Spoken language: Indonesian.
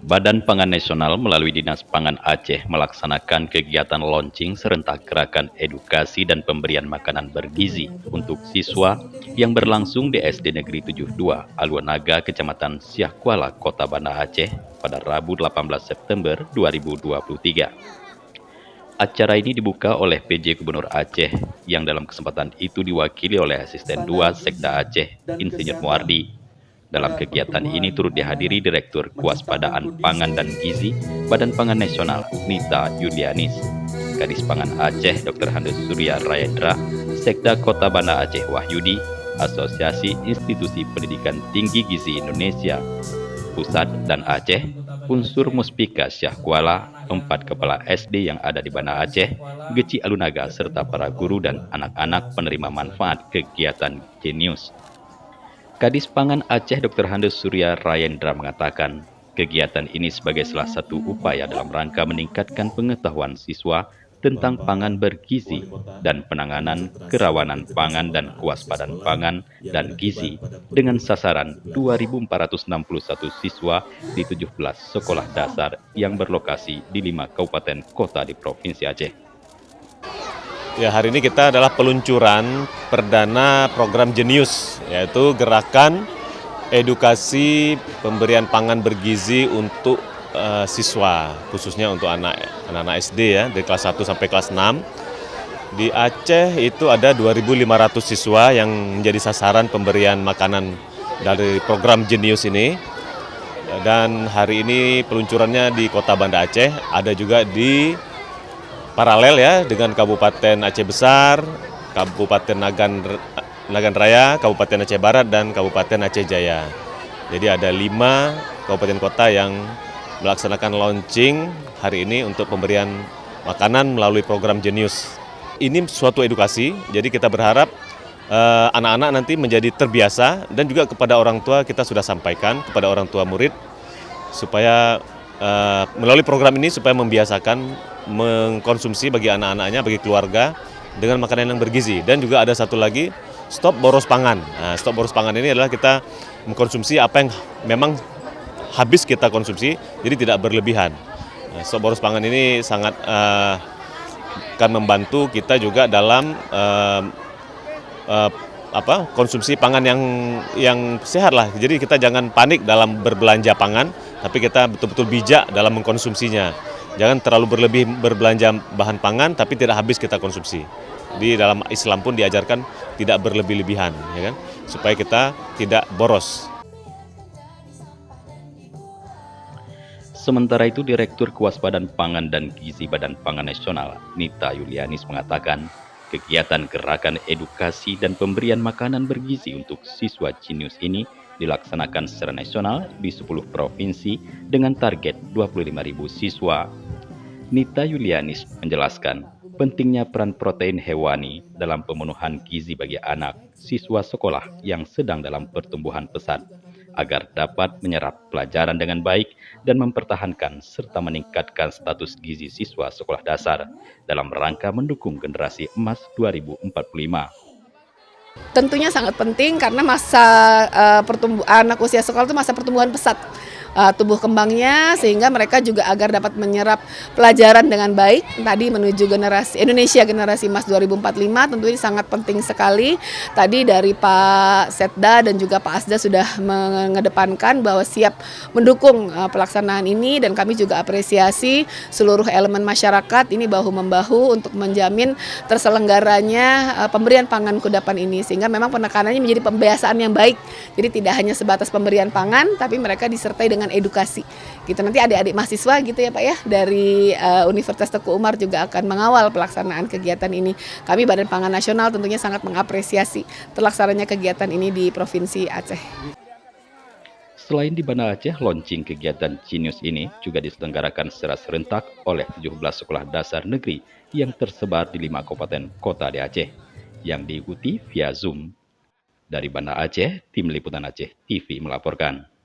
Badan Pangan Nasional melalui Dinas Pangan Aceh melaksanakan kegiatan launching serentak gerakan edukasi dan pemberian makanan bergizi untuk siswa yang berlangsung di SD Negeri 72 Aluanaga, Kecamatan Siak Kuala, Kota Banda Aceh pada Rabu 18 September 2023. Acara ini dibuka oleh PJ Gubernur Aceh yang dalam kesempatan itu diwakili oleh Asisten 2 Sekda Aceh, Insinyur Muardi. Dalam kegiatan ini turut dihadiri Direktur Kewaspadaan Pangan dan Gizi Badan Pangan Nasional Nita Yulianis, Kadis Pangan Aceh Dr. Handus Surya Rayendra, Sekda Kota Banda Aceh Wahyudi, Asosiasi Institusi Pendidikan Tinggi Gizi Indonesia, Pusat dan Aceh, unsur Muspika Syah Kuala, 4 kepala SD yang ada di Banda Aceh, Geci Alunaga, serta para guru dan anak-anak penerima manfaat kegiatan Genius. Kadis Pangan Aceh Dr. Handus Surya Rayendra mengatakan, kegiatan ini sebagai salah satu upaya dalam rangka meningkatkan pengetahuan siswa tentang pangan bergizi dan penanganan kerawanan pangan dan kewaspadaan pangan dan gizi dengan sasaran 2.461 siswa di 17 sekolah dasar yang berlokasi di 5 kabupaten kota di Provinsi Aceh. Ya, hari ini kita adalah peluncuran perdana program Jenius, yaitu gerakan edukasi pemberian pangan bergizi untuk siswa, khususnya untuk anak-anak SD ya, dari kelas 1 sampai kelas 6. Di Aceh itu ada 2.500 siswa yang menjadi sasaran pemberian makanan dari program Jenius ini. Dan hari ini peluncurannya di Kota Banda Aceh, ada juga di paralel ya dengan Kabupaten Aceh Besar, Kabupaten Nagan Raya, Kabupaten Aceh Barat, dan Kabupaten Aceh Jaya. Jadi ada 5 kabupaten kota yang melaksanakan launching hari ini untuk pemberian makanan melalui program Jenius. Ini suatu edukasi, jadi kita berharap anak-anak nanti menjadi terbiasa, dan juga kepada orang tua kita sudah sampaikan, kepada orang tua murid, supaya melalui program ini supaya membiasakan mengkonsumsi bagi anak-anaknya, bagi keluarga dengan makanan yang bergizi. Dan juga ada satu lagi, stop boros pangan. Nah, stop boros pangan ini adalah kita mengkonsumsi apa yang memang habis kita konsumsi, jadi tidak berlebihan. Nah, stop boros pangan ini sangat akan membantu kita juga dalam konsumsi pangan yang sehat lah. Jadi kita jangan panik dalam berbelanja pangan, tapi kita betul-betul bijak dalam mengkonsumsinya. Jangan terlalu berlebih berbelanja bahan pangan, tapi tidak habis kita konsumsi. Di dalam Islam pun diajarkan tidak berlebih-lebihan, ya kan? Supaya kita tidak boros. Sementara itu, Direktur Kewaspadaan Pangan dan Gizi Badan Pangan Nasional, Nita Yulianis mengatakan, kegiatan gerakan edukasi dan pemberian makanan bergizi untuk siswa Jenius ini dilaksanakan secara nasional di 10 provinsi dengan target 25.000 siswa. Nita Yulianis menjelaskan pentingnya peran protein hewani dalam pemenuhan gizi bagi anak siswa sekolah yang sedang dalam pertumbuhan pesat, agar dapat menyerap pelajaran dengan baik dan mempertahankan serta meningkatkan status gizi siswa sekolah dasar dalam rangka mendukung generasi emas 2045. Tentunya sangat penting karena masa anak usia sekolah itu masa pertumbuhan pesat tubuh kembangnya, sehingga mereka juga agar dapat menyerap pelajaran dengan baik tadi menuju generasi Indonesia generasi emas 2045. Tentu ini sangat penting sekali. Tadi dari Pak Setda dan juga Pak Asda sudah mengedepankan bahwa siap mendukung pelaksanaan ini, dan kami juga apresiasi seluruh elemen masyarakat ini bahu-membahu untuk menjamin terselenggaranya pemberian pangan kudapan ini, sehingga memang penekanannya menjadi pembiasaan yang baik. Jadi tidak hanya sebatas pemberian pangan, tapi mereka disertai dengan edukasi. Gitu, nanti adik-adik mahasiswa gitu ya Pak ya, dari Universitas Teguh Umar juga akan mengawal pelaksanaan kegiatan ini. Kami Badan Pangan Nasional tentunya sangat mengapresiasi terlaksananya kegiatan ini di Provinsi Aceh. Selain di Banda Aceh, launching kegiatan Genius ini juga diselenggarakan secara serentak oleh 17 sekolah dasar negeri yang tersebar di 5 kabupaten kota di Aceh, yang diikuti via Zoom. Dari Banda Aceh, Tim Liputan Aceh TV melaporkan.